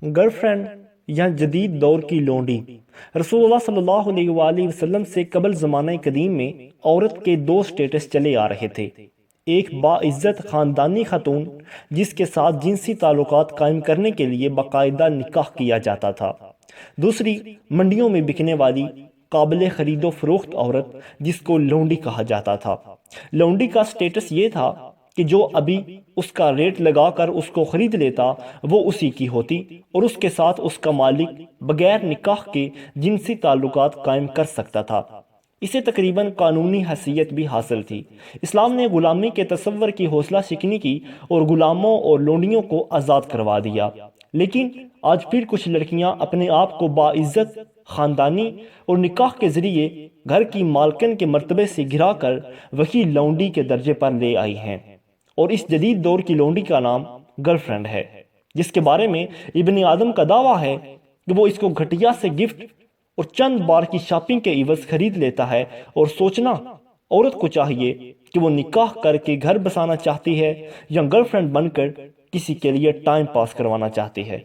Girl friend یا جدید دور کی لونڈی۔ رسول اللہ صلی اللہ علیہ وآلہ وسلم سے قبل زمانہ قدیم میں عورت کے دو سٹیٹس چلے آ رہے تھے۔ ایک باعزت خاندانی خاتون جس کے ساتھ جنسی تعلقات قائم کرنے کے لیے باقاعدہ نکاح کیا جاتا تھا، دوسری منڈیوں میں بکنے والی قابل خرید و فروخت عورت جس کو لونڈی کہا جاتا تھا۔ لونڈی کا سٹیٹس یہ تھا کہ جو ابھی اس کا ریٹ لگا کر اس کو خرید لیتا وہ اسی کی ہوتی اور اس کے ساتھ اس کا مالک بغیر نکاح کے جنسی تعلقات قائم کر سکتا تھا۔ اسے تقریباً قانونی حیثیت بھی حاصل تھی۔ اسلام نے غلامی کے تصور کی حوصلہ شکنی کی اور غلاموں اور لونڈیوں کو آزاد کروا دیا، لیکن آج پھر کچھ لڑکیاں اپنے آپ کو باعزت خاندانی اور نکاح کے ذریعے گھر کی مالکن کے مرتبے سے گرا کر وہی لونڈی کے درجے پر لے آئی ہیں، اور اس جدید دور کی لونڈی کا نام گرل فرینڈ ہے، جس کے بارے میں ابن آدم کا دعویٰ ہے کہ وہ اس کو گھٹیا سے گفٹ اور چند بار کی شاپنگ کے عوض خرید لیتا ہے، اور سوچنا عورت کو چاہیے کہ وہ نکاح کر کے گھر بسانا چاہتی ہے یا گرل فرینڈ بن کر کسی کے لیے ٹائم پاس کروانا چاہتی ہے۔